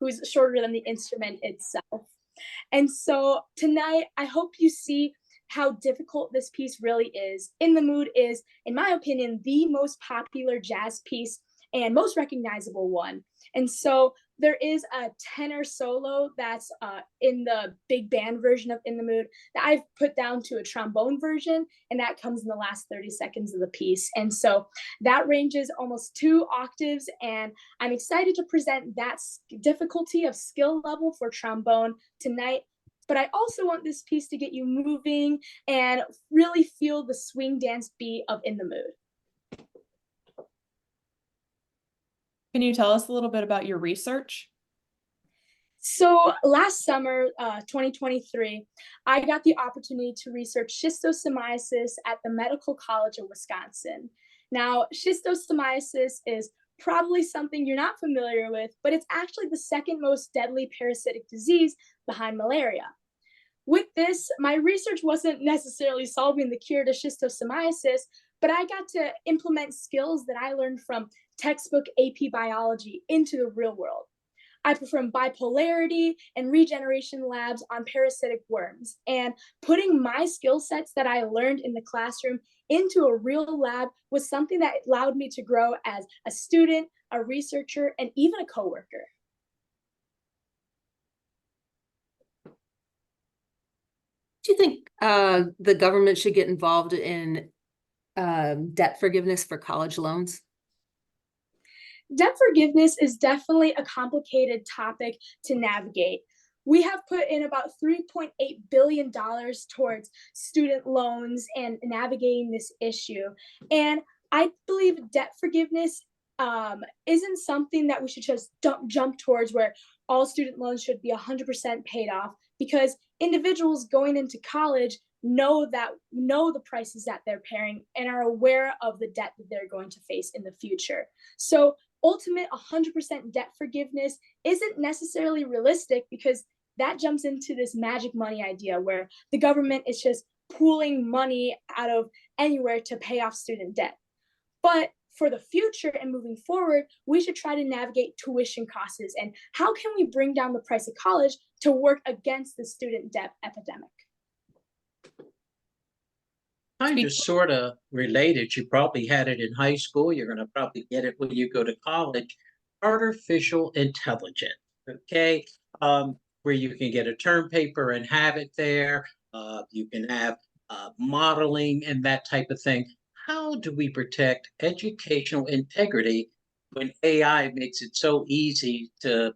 who's shorter than the instrument itself. And so tonight, I hope you see how difficult this piece really is. In the Mood is, in my opinion, the most popular jazz piece and most recognizable one. And so there is a tenor solo that's in the big band version of In the Mood that I've put down to a trombone version, and that comes in the last 30 seconds of the piece. And so that ranges almost 2 octaves, and I'm excited to present that difficulty of skill level for trombone tonight. But I also want this piece to get you moving and really feel the swing dance beat of In the Mood. Can you tell us a little bit about your research? So last summer, 2023, I got the opportunity to research schistosomiasis at the Medical College of Wisconsin. Now, schistosomiasis is probably something you're not familiar with, but it's actually the second most deadly parasitic disease behind malaria. With this, my research wasn't necessarily solving the cure to schistosomiasis, but I got to implement skills that I learned from textbook AP biology into the real world. I perform bipolarity and regeneration labs on parasitic worms, and putting my skill sets that I learned in the classroom into a real lab was something that allowed me to grow as a student, a researcher, and even a coworker. Do you think the government should get involved in debt forgiveness for college loans? Debt forgiveness is definitely a complicated topic to navigate. We have put in about $3.8 billion towards student loans and navigating this issue. And I believe debt forgiveness isn't something that we should just jump towards, where all student loans should be 100% paid off, because individuals going into college know the prices that they're paying and are aware of the debt that they're going to face in the future. So ultimate 100% debt forgiveness isn't necessarily realistic, because that jumps into this magic money idea where the government is just pooling money out of anywhere to pay off student debt. But for the future and moving forward, we should try to navigate tuition costs and how can we bring down the price of college to work against the student debt epidemic. Kind of sort of related. You probably had it in high school. You're going to probably get it when you go to college. Artificial intelligence, okay? Where you can get a term paper and have it there. You can have modeling and that type of thing. How do we protect educational integrity when AI makes it so easy to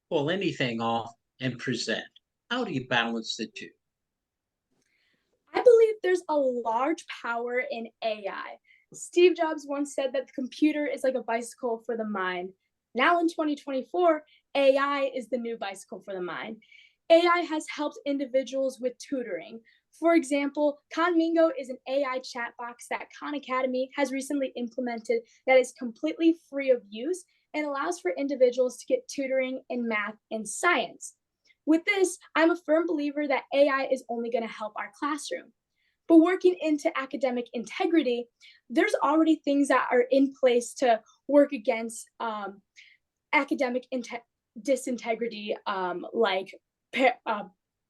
pull anything off and present? How do you balance the two? I believe there's a large power in AI. Steve Jobs once said that the computer is like a bicycle for the mind. Now in 2024, AI is the new bicycle for the mind. AI has helped individuals with tutoring. For example, Conmingo is an AI chat box that Khan Academy has recently implemented that is completely free of use and allows for individuals to get tutoring in math and science. With this, I'm a firm believer that AI is only going to help our classroom. But working into academic integrity, there's already things that are in place to work against academic disintegrity, like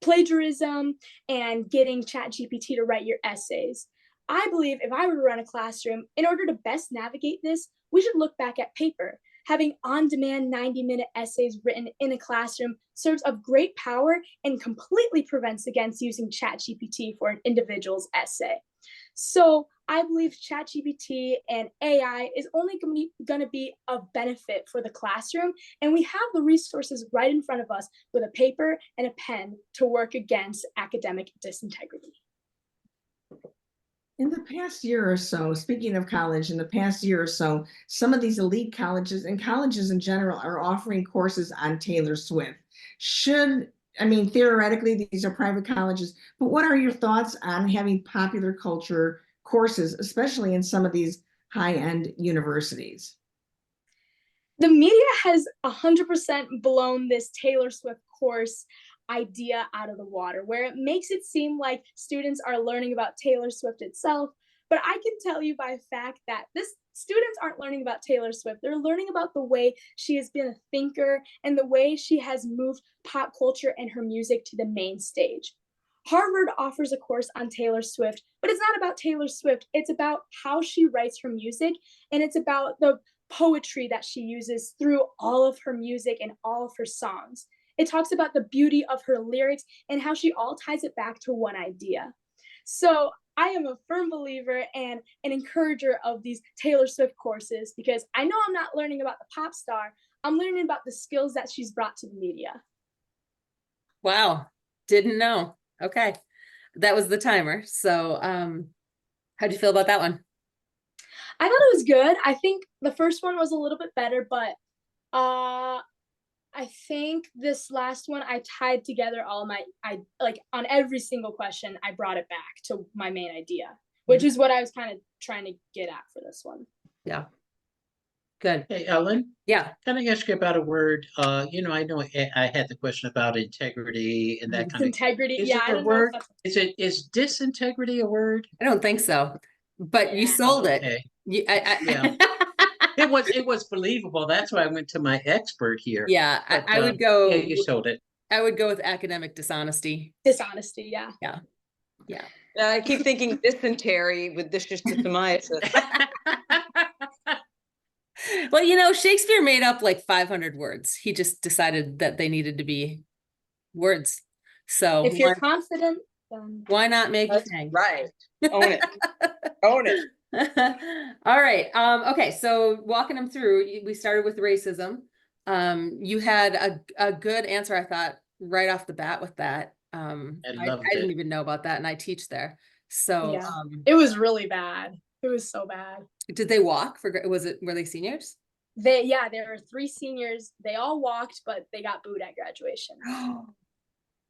plagiarism and getting ChatGPT to write your essays. I believe if I were to run a classroom, in order to best navigate this, we should look back at paper. Having on-demand 90-minute essays written in a classroom serves of great power and completely prevents against using ChatGPT for an individual's essay. So I believe ChatGPT and AI is only going to be of benefit for the classroom, and we have the resources right in front of us with a paper and a pen to work against academic disintegrity. In the past year or so, speaking of college, in the past year or so, some of these elite colleges and colleges in general are offering courses on Taylor Swift. Theoretically, these are private colleges, but what are your thoughts on having popular culture courses, especially in some of these high-end universities? The media has 100% blown this Taylor Swift course idea out of the water, where it makes it seem like students are learning about Taylor Swift itself. But I can tell you by fact that this students aren't learning about Taylor Swift. They're learning about the way she has been a thinker and the way she has moved pop culture and her music to the main stage. Harvard offers a course on Taylor Swift, but it's not about Taylor Swift. It's about how she writes her music, and it's about the poetry that she uses through all of her music and all of her songs. It talks about the beauty of her lyrics and how she all ties it back to one idea. So I am a firm believer and an encourager of these Taylor Swift courses because I know I'm not learning about the pop star. I'm learning about the skills that she's brought to the media. Wow. Didn't know. Okay. That was the timer. So, how'd you feel about that one? I thought it was good. I think the first one was a little bit better, but I think this last one I tied together all my like on every single question I brought it back to my main idea, which is what I was kind of trying to get at for this one. Yeah. Good. Hey, Ellen, Yeah. can I ask you about a word? I know I had the question about integrity and that kind of. Integrity, Is yeah, it I a don't word? know if that's Is disintegrity a word? I don't think so, but you Yeah. sold it. Okay. Yeah. It was believable. That's why I went to my expert here. Yeah, But, I would go. Yeah, you sold it. I would go with academic dishonesty. dishonesty, yeah. Yeah. I keep thinking dysentery with dishonesty. Well, Shakespeare made up like 500 words. He just decided that they needed to be words. So If you're confident, then why not Maggie That's Feng? right. Own it. Own it. All right. Okay. So walking them through, we started with racism. You had a good answer, I thought, right off the bat with that. I loved didn't it. even know about that, and I teach there. So, yeah, it was really bad. It was so bad. did they walk were they seniors? There were 3 seniors. They all walked, but they got booed at graduation.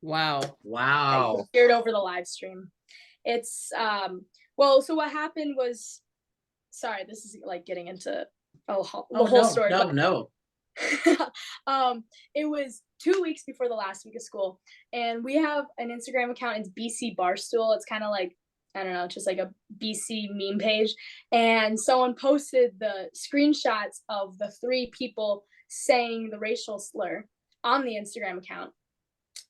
Wow. I Wow. heard over the live stream. It's well, so what happened was, sorry, this is like getting into the whole story. No. It was 2 weeks before the last week of school, and we have an Instagram account. It's BC Barstool. It's kind of like, I don't know, just like a BC meme page. And someone posted the screenshots of the 3 people saying the racial slur on the Instagram account.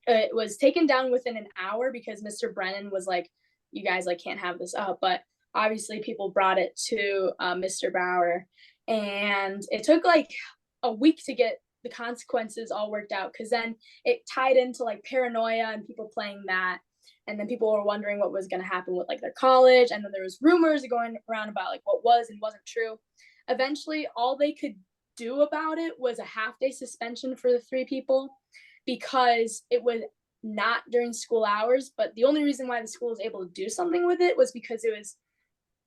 It was taken down within an hour because Mr. Brennan was like, you guys like can't have this up. But obviously people brought it to Mr. Bauer, and it took like a week to get the consequences all worked out, because then it tied into like paranoia and people playing that. And then people were wondering what was going to happen with like their college. And then there was rumors going around about like what was and wasn't true. Eventually, all they could do about it was a half-day suspension for the 3 people, because it was not during school hours. But the only reason why the school was able to do something with it was because it was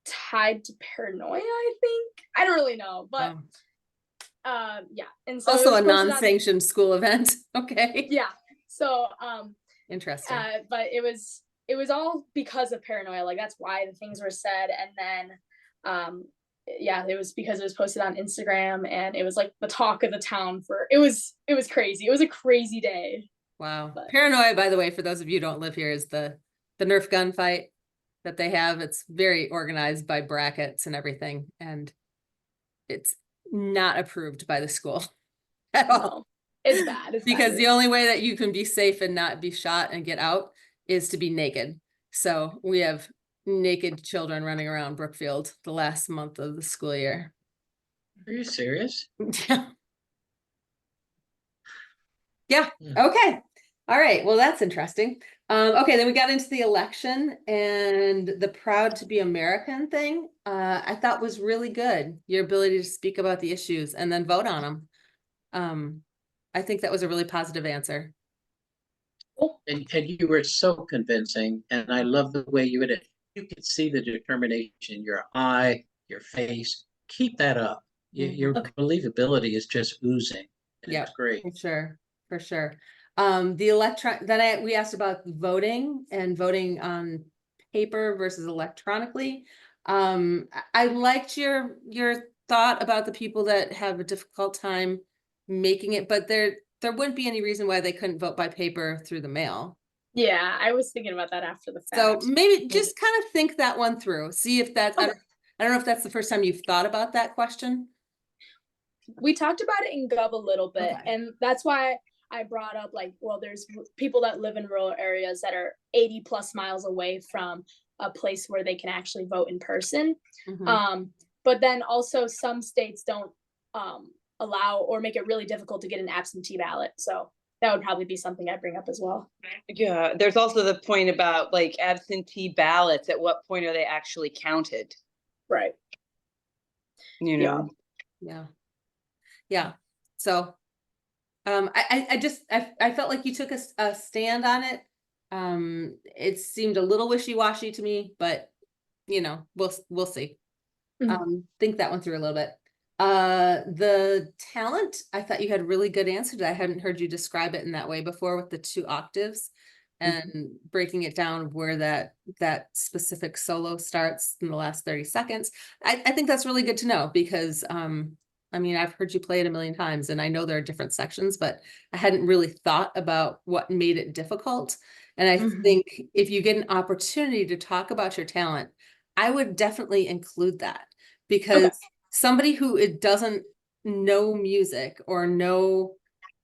tied to paranoia, I think. I don't really know, but yeah. And so Also a non-sanctioned school event. Okay. Yeah. So Interesting. but it was all because of paranoia. Like that's why the things were said. And then yeah, it was because it was posted on Instagram, and it was like the talk of the town for it was crazy. It was a crazy day. Wow. But Paranoia, by the way, for those of you who don't live here, is the Nerf gun fight that they have. It's very organized by brackets and everything, and it's not approved by the school at all. no, it's bad. It's Because bad. the only way that you can be safe and not be shot and get out is to be naked. So we have naked children running around Brookfield the last month of the school year. Are you serious? Yeah. Yeah. Hmm. Okay. All right. Well, that's interesting. Okay, then we got into the election, and the proud to be American thing, I thought was really good. Your ability to speak about the issues and then vote on them. I think that was a really positive answer. And you were so convincing, and I love the way you did it. You could see the determination in your eye, your face. Keep that up. Your believability is just oozing. Yeah, it's great. For sure. We asked about voting and voting on paper versus electronically. I liked your thought about the people that have a difficult time making it, but there wouldn't be any reason why they couldn't vote by paper through the mail. Yeah, I was thinking about that after the fact. So maybe just kind of think that one through. See if that's, Okay. I don't know if that's the first time you've thought about that question. We talked about it in Gov a little bit, Okay. and that's why I brought up, like, well, there's people that live in rural areas that are 80 plus miles away from a place where they can actually vote in person. Mhm. But then also some states don't allow or make it really difficult to get an absentee ballot. So that would probably be something I'd bring up as well. Yeah, there's also the point about like absentee ballots. At what point are they actually counted? Right. You Yeah. know? Yeah. Yeah. So, I felt like you took a stand on it. It seemed a little wishy-washy to me, but you know, we'll see. Think that one through a little bit. The talent, I thought you had a really good answer to that. I hadn't heard you describe it in that way before with the 2 octaves and breaking it down where that specific solo starts in the last 30 seconds. I think that's really good to know because, I mean, I've heard you play it a million times and I know there are different sections, but I hadn't really thought about what made it difficult. And I think if you get an opportunity to talk about your talent, I would definitely include that because somebody who it doesn't know music or know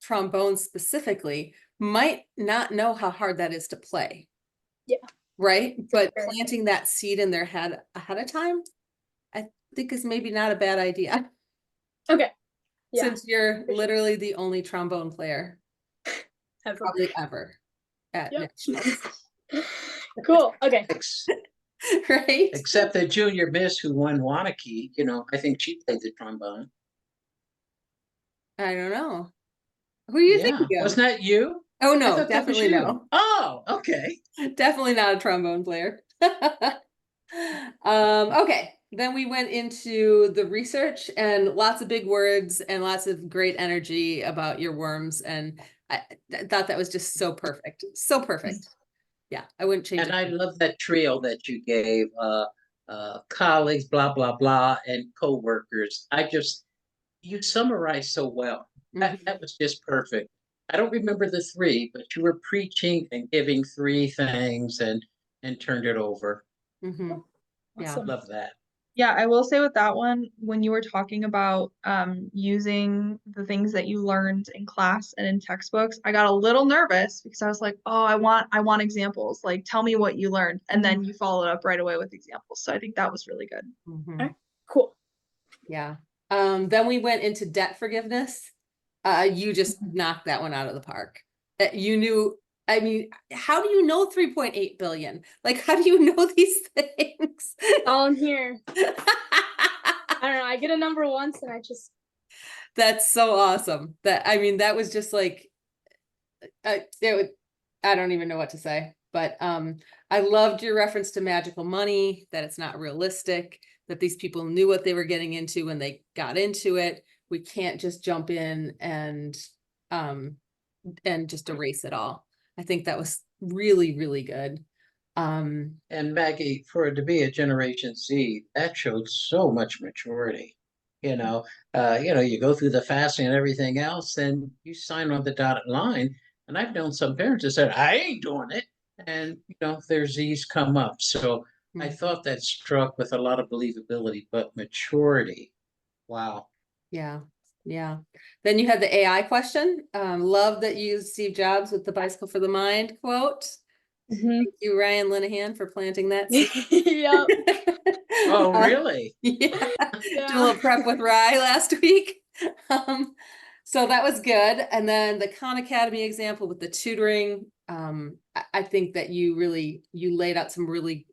trombone specifically might not know how hard that is to play. Yeah. Right. But sure. planting that seed in their head ahead of time, I think is maybe not a bad idea. Okay. Yeah. Since you're literally the only trombone player Ever. probably ever at Yep. nationals. Cool. Okay. Right? Except the junior miss who won Wanakee, you know, I think she played the trombone. I don't know. Who are you Yeah, thinking of? wasn't that you? Oh I no, thought that was definitely you. no. Oh, okay. Definitely not a trombone player. Okay, then we went into the research and lots of big words and lots of great energy about your worms. And I thought that was just so perfect. So perfect. Yeah, I wouldn't change And it. I love that trio that you gave, colleagues, blah, blah, blah, and coworkers. You summarized so well. That was just perfect. I don't remember the 3, but you were preaching and giving 3 things and turned it over. Mhm. Yeah. Awesome. Love that. Yeah, I will say with that one, when you were talking about using the things that you learned in class and in textbooks, I got a little nervous because I was like, oh, I want examples. Like, tell me what you learned. And then you followed up right away with examples. So I think that was really good. Mhm. Cool. Yeah. Then we went into debt forgiveness. You just knocked that one out of the park. You knew, I mean, how do you know 3.8 billion? Like, how do you know these things? All in here. I don't know. I get a number once and I just. That's so awesome. I mean, that was just like, I don't even know what to say, but I loved your reference to magical money, that it's not realistic, that these people knew what they were getting into when they got into it. We can't just jump in and just erase it all. I think that was really, really good. And Maggie, for it to be a Generation Z, that showed so much maturity. You know, you go through the fasting and everything else, and you sign on the dotted line. And I've known some parents that said, "I ain't doing it," and their Z's come up. So I thought that struck with a lot of believability, but maturity. Wow. Yeah. Yeah. Then you had the AI question. Love that you used Steve Jobs with the bicycle for the mind quote. Thank you, Ryan Linehan, for planting that seed. Yep. Oh, really? Yeah. Did a little prep with Rye last week. So that was good. And then the Khan Academy example with the tutoring. I think that you laid out some really,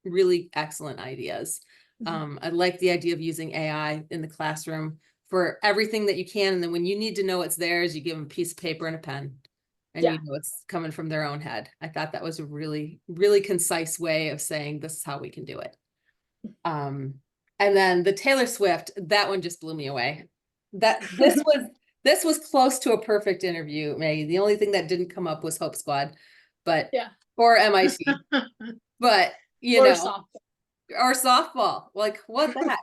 really excellent ideas. I like the idea of using AI in the classroom for everything that you can. And then when you need to know it's theirs, you give them a piece of paper and a pen. And Yeah. you know it's coming from their own head. I thought that was a really, really concise way of saying this is how we can do it. And then the Taylor Swift, that one just blew me away. This was close to a perfect interview, Maggie. The only thing that didn't come up was Hope Squad, but Yeah. or MIT. But Or softball. or softball. Like what the heck?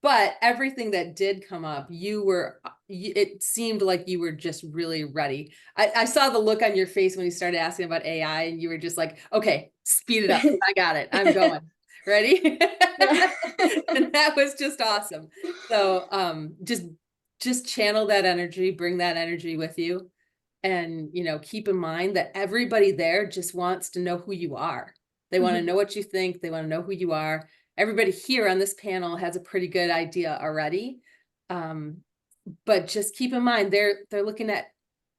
But everything that did come up, it seemed like you were just really ready. I saw the look on your face when you started asking about AI and you were just like, okay, speed it up. I got it. I'm going. Ready? And that was just awesome. So just channel that energy, bring that energy with you. And, you know, keep in mind that everybody there just wants to know who you are. They want to know what you think. They want to know who you are. Everybody here on this panel has a pretty good idea already. But just keep in mind, they're looking at,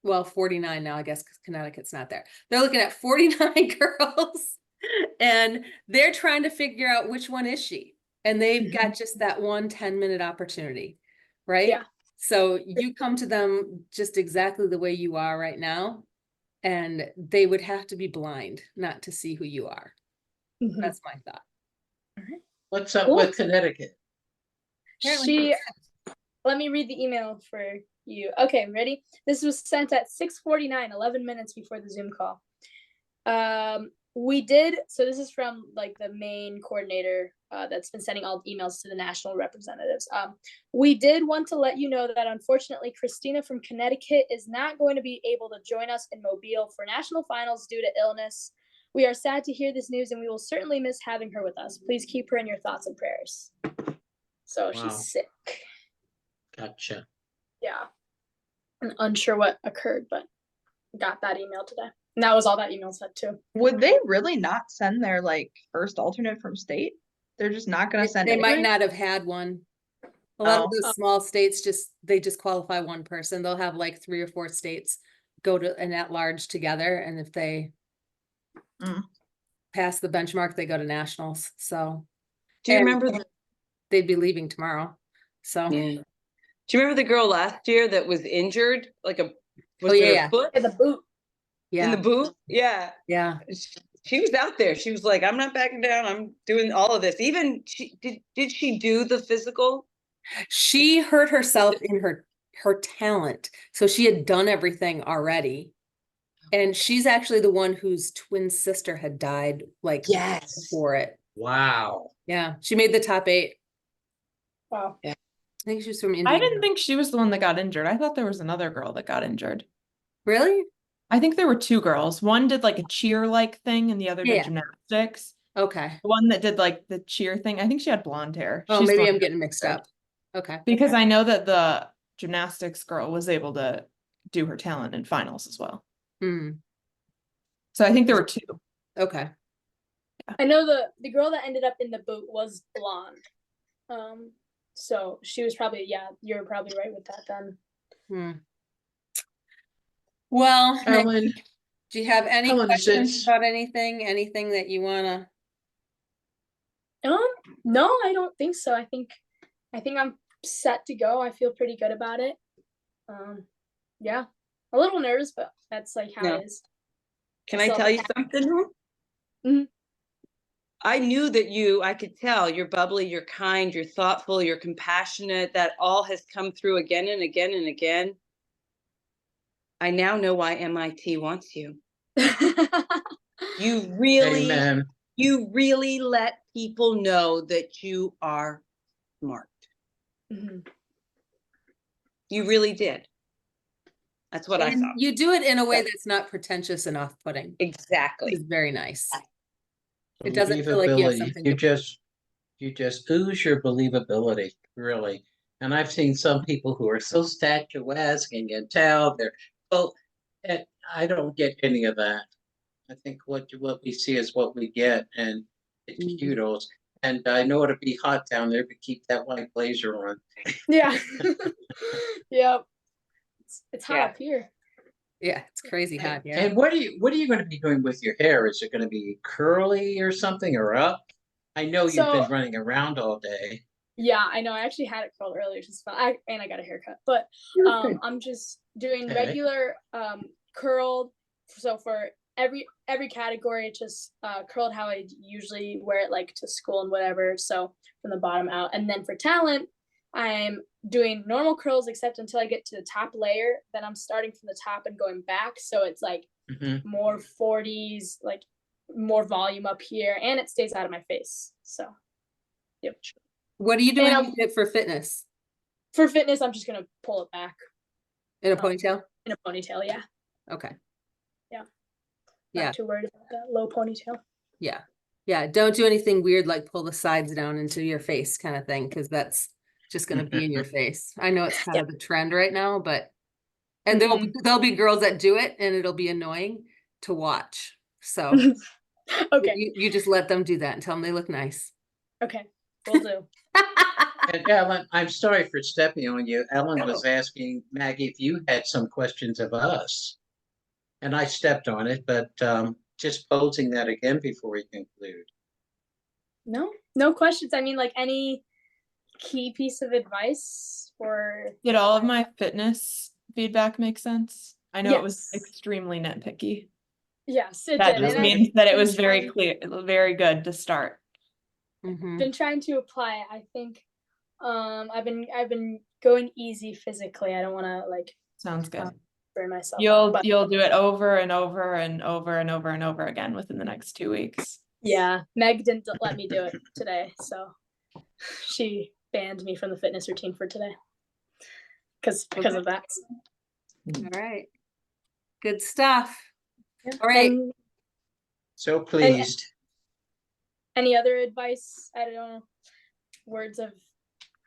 well, 49 now, I guess, because Connecticut's not there. They're looking at 49 girls and they're trying to figure out which one is she. And they've got just that 10-minute opportunity, right? Yeah. So you come to them just exactly the way you are right now, and they would have to be blind not to see who you are. That's my thought. What's up Cool. with Connecticut? She, let me read the email for you. Okay, ready? This was sent at 6:49, 11 minutes before the Zoom call. We did, so this is from like the main coordinator that's been sending all emails to the national representatives. We did want to let you know that unfortunately Christina from Connecticut is not going to be able to join us in Mobile for national finals due to illness. We are sad to hear this news and we will certainly miss having her with us. Please keep her in your thoughts and prayers. So Wow. she's sick. Gotcha. Yeah. I'm unsure what occurred, but got that email today. And that was all that email said too. Would they really not send their like first alternate from state? They're just not gonna send They might anybody? not have had one. A lot of Oh. those small states they just qualify one person. They'll have like 3 or 4 states go to an at-large together, and if they pass the benchmark, they go to nationals. So Do you and remember they'd be leaving tomorrow. So do you remember the girl last year that was injured? Like was Oh, it yeah. her foot In the boot. yeah, in the boot? Yeah. yeah. She was out there. She was like, I'm not backing down. I'm doing all of this. Even did she do the physical? She hurt herself in her talent. So she had done everything already. And she's actually the one whose twin sister had died like Yes. before it. Wow. Yeah. She made the top 8. Wow. I think she was from I Indiana. didn't think she was the one that got injured. I thought there was another girl that got injured. Really? I think there were 2 girls. One did like a cheer-like thing and the other did Yeah. gymnastics. Okay. The one that did like the cheer thing, I think she had blonde hair. Oh, She's the maybe one I'm that getting got mixed injured. up. Okay. Because I know that the gymnastics girl was able to do her talent in finals as well. Hmm. So I think there were 2. Okay. I know the girl that ended up in the boot was blonde. So she was probably, yeah, you're probably right with that then. Hmm. Well, Ellen, Maggie, do you have any Ellen, questions since- about anything that you wanna? No, I don't think so. I think I'm set to go. I feel pretty good about it. Yeah, a little nervous, but that's like how Yeah. it is. Can I tell you something? Mhm. I knew that I could tell you're bubbly, you're kind, you're thoughtful, you're compassionate. That all has come through again and again and again. I now know why MIT wants you. You Amen. really let people know that you are smart. Mhm. You really did. That's what I And saw. you do it in a way that's not pretentious and off-putting. Exactly. It's very nice. It doesn't feel like you have Believability. something You to just ooze your believability, really. And I've seen some people who are so statuesque and you can tell and I don't get any of that. I think what we see is what we get, and it's kudos. And I know it'll be hot down there, but keep that white blazer on. Yeah. Yep. It's hot Yeah. up here. Yeah, it's crazy hot. Yeah. And what are you going to be doing with your hair? Is it going to be curly or something, or up? I know you've been running around all day. Yeah, I know. I actually had it curled earlier, which is fun. And I got a haircut, but I'm just doing Okay. regular curled. So for every category, it's just curled how I usually wear it, like to school and whatever. So from the bottom out, and then for talent, I'm doing normal curls except until I get to the top layer. Then I'm starting from the top and going back. So it's like more 40s, like more volume up here, and it stays out of my face. So, yep. What are you doing And with it for fitness? For fitness, I'm just gonna pull it back In a ponytail? in a ponytail. Yeah. Okay. Yeah. Yeah. Not too worried about that low ponytail. Yeah. Yeah, don't do anything weird like pull the sides down into your face kind of thing, because that's just gonna be in your face. I know it's kind of the trend right now, but and there'll be girls that do it and it'll be annoying to watch. So Okay. you just let them do that and tell them they look nice. Okay. Will do. And Ellen, I'm sorry for stepping on you. Ellen No. was asking Maggie if you had some questions of us. And I stepped on it, but just posing that again before we conclude. No questions. I mean, like any key piece of advice for Did all of my fitness feedback make sense? I know it was Yes. extremely nitpicky. yes, it That did. just And means that it been was very trying- clear, very good to start. Mhm. been trying to apply it. I think I've been going easy physically. I don't want to like Sounds good. burn myself out, but You'll do it over and over and over and over and over again within the next 2 weeks. yeah, Meg didn't let me do it today, so she banned me from the fitness routine for today because of that. All right. Good stuff. Yeah. All right. And So pleased. any other advice? I don't know. Words of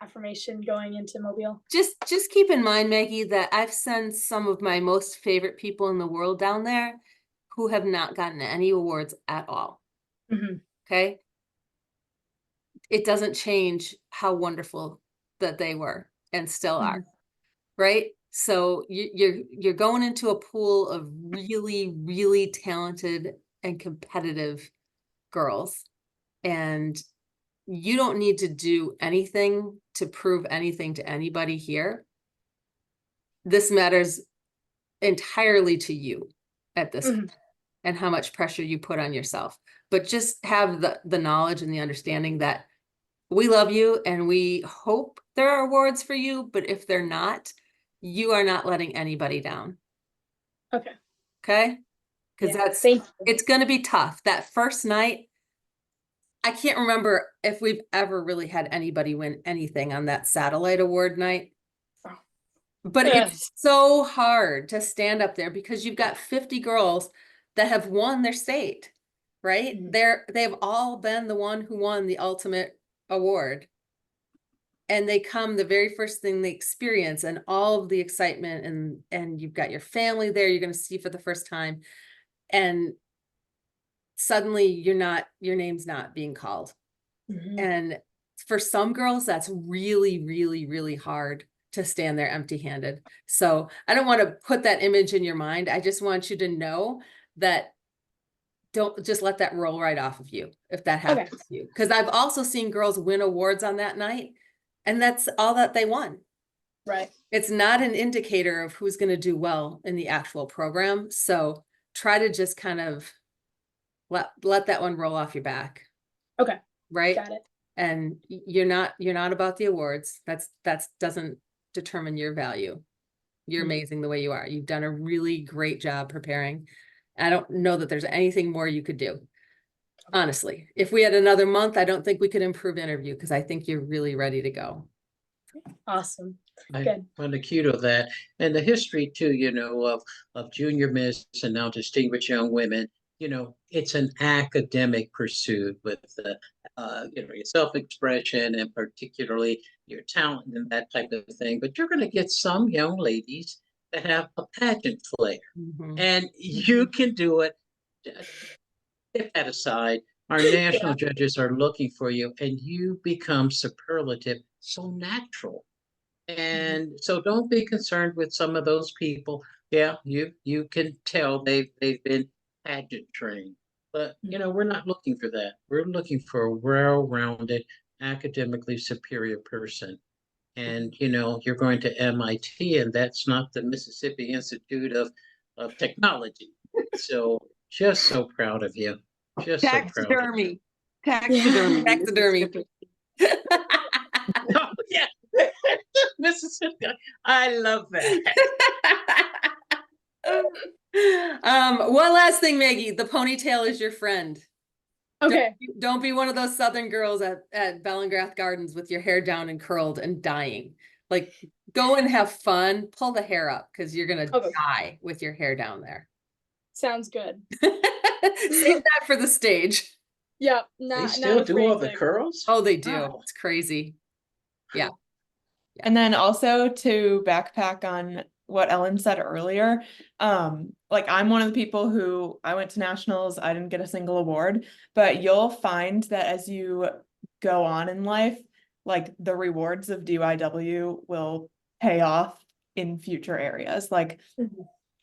affirmation going into Mobile. Just keep in mind, Maggie, that I've sent some of my most favorite people in the world down there who have not gotten any awards at all. Mhm. Okay. It doesn't change how wonderful that they were and still are. Right. So you're going into a pool of really, really talented and competitive girls. And you don't need to do anything to prove anything to anybody here. This matters entirely to you at this point, and how much pressure you put on yourself. But just have the knowledge and the understanding that we love you and we hope there are awards for you, but if they're not, you are not letting anybody down. Okay. Okay? Because Yeah, thank you. it's going to be tough. That first night, I can't remember if we've ever really had anybody win anything on that satellite award night. Oh. But Ugh. it's so hard to stand up there because you've got 50 girls that have won their state, right? They've all been the one who won the ultimate award. And they come, the very first thing they experience and all of the excitement, and you've got your family there, you're going to see for the first time. And suddenly your name's not being called. And for some girls, that's really, really, really hard to stand there empty-handed. So I don't want to put that image in your mind. I just want you to know that don't just let that roll right off of you if that happens to you. Because I've also seen girls win awards on that night, and that's all that they won. Right. It's not an indicator of who's going to do well in the actual program. So try to just kind of let that one roll off your back. Okay. Right. Got it. And you're not about the awards. That doesn't determine your value. You're amazing the way you are. You've done a really great job preparing. I don't know that there's anything more you could do. Honestly, if we had another month, I don't think we could improve interview because I think you're really ready to go. Awesome. I Good. want to kudo that. And the history too, of junior miss and now distinguished young women, it's an academic pursuit with your self-expression and particularly your talent and that type of thing. But you're going to get some young ladies that have a pageant flair, and you can do it. Get that aside. Our national judges are looking for you, and you become superlative, so natural. And so don't be concerned with some of those people. Yeah, you can tell they've been pageant trained. But we're not looking for that. We're looking for a well-rounded, academically superior person. And you're going to MIT, and that's not the Mississippi Institute of Technology. So just so proud of you. Just so proud of you. Taxidermy. Taxidermy. Oh, yeah. Mississippi. I love that. One last thing, Maggie, the ponytail is your friend. Okay. Don't be one of those Southern girls at Bellingrath Gardens with your hair down and curled and dying. Like, go and have fun, pull the hair up because you're going to die with your hair down there. Sounds good. Save that for the stage. Yeah, They not still do all afraid the to- curls? Oh, they do. Wow. It's crazy. Yeah. And then also to backpack on what Ellen said earlier, like I'm one of the people who I went to nationals, I didn't get a single award, but you'll find that as you go on in life, like the rewards of DYW will pay off in future areas. Like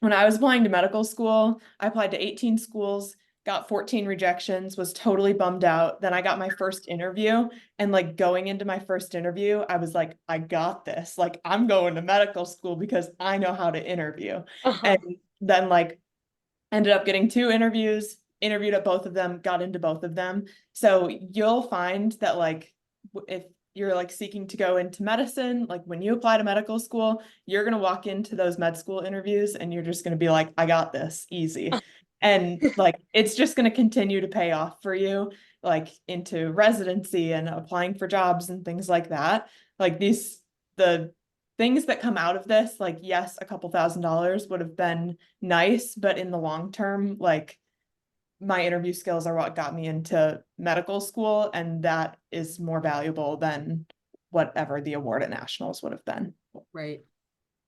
when I was applying to medical school, I applied to 18 schools, got 14 rejections, was totally bummed out. Then I got my first interview, and like going into my first interview, I was like, I got this. Like I'm going to medical school because I know how to interview. Uh-huh. And then like ended up getting 2 interviews, interviewed at both of them, got into both of them. So you'll find that like if you're like seeking to go into medicine, like when you apply to medical school, you're going to walk into those med school interviews and you're just going to be like, I got this easy. And like it's just going to continue to pay off for you, like into residency and applying for jobs and things like that. Like the things that come out of this, like yes, a couple $1,000s would have been nice, but in the long term, like my interview skills are what got me into medical school, and that is more valuable than whatever the award at nationals would have been. Right.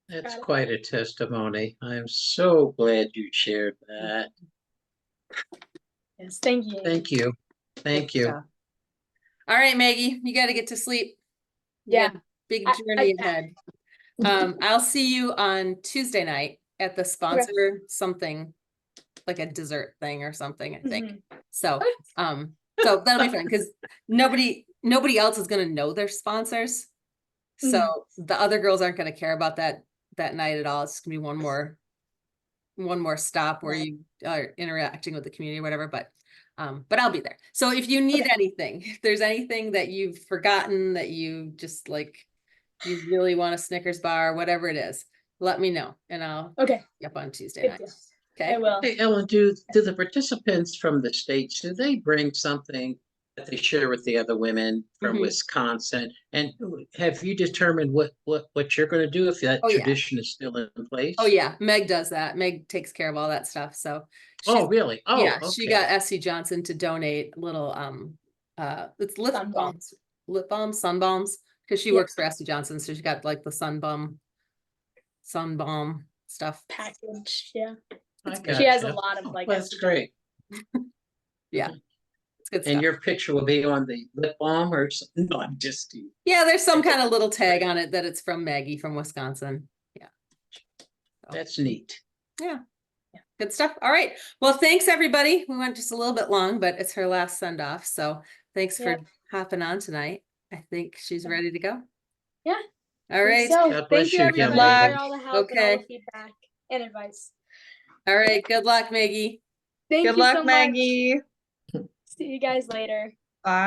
That's Got it. quite a testimony. I'm so glad you shared that. Yes, thank you. Thank you. Thank Good you. stuff. All right, Maggie, you got to get to sleep. You Yeah. got a big I- journey ahead. I'll see you on Tuesday night at the sponsor something, like a dessert thing or something, I think. So, so that'll be fun because nobody else is gonna know their sponsors. So the other girls aren't gonna care about that night at all. It's gonna be one more stop where you are interacting with the community or whatever, but I'll be there. So if you need anything, if there's anything that you've forgotten that you just like, you really want a Snickers bar, whatever it is, let me know and I'll Okay, be up on Tuesday good night. deal. Okay. I will. Hey, Ellen, do the participants from the states, do they bring something that they share with the other women from Mhm. Wisconsin? And have you determined what you're going to do if that Oh, yeah. tradition is still in place? Oh yeah, Meg does that. Meg takes care of all that stuff. So Oh, really? Oh, yeah, okay. she got SC Johnson to donate little it's lip Sun balms, sun balms, because she Yeah. works for SC Johnson, so she got like the sun balm stuff. Package, yeah. I She has a gotcha. lot of Oh, like. that's SC great. Yeah, it's good And stuff. your picture will be on the lip balm or something? No, I'm just teasing. Yeah, there's some kind of little tag on it that it's from Maggie from Wisconsin. Yeah. That's neat. Yeah. Good stuff. All right. Well, thanks everybody. We went just a little bit long, but it's her last send off. So thanks for Yep. hopping on tonight. I think she's ready to go. Yeah. All right. So God bless thank you you, everybody young lady. for all the help and all Okay. the feedback and advice. All right. Good luck, Maggie. Thank Good you luck, so much. Maggie. See you guys later. Bye.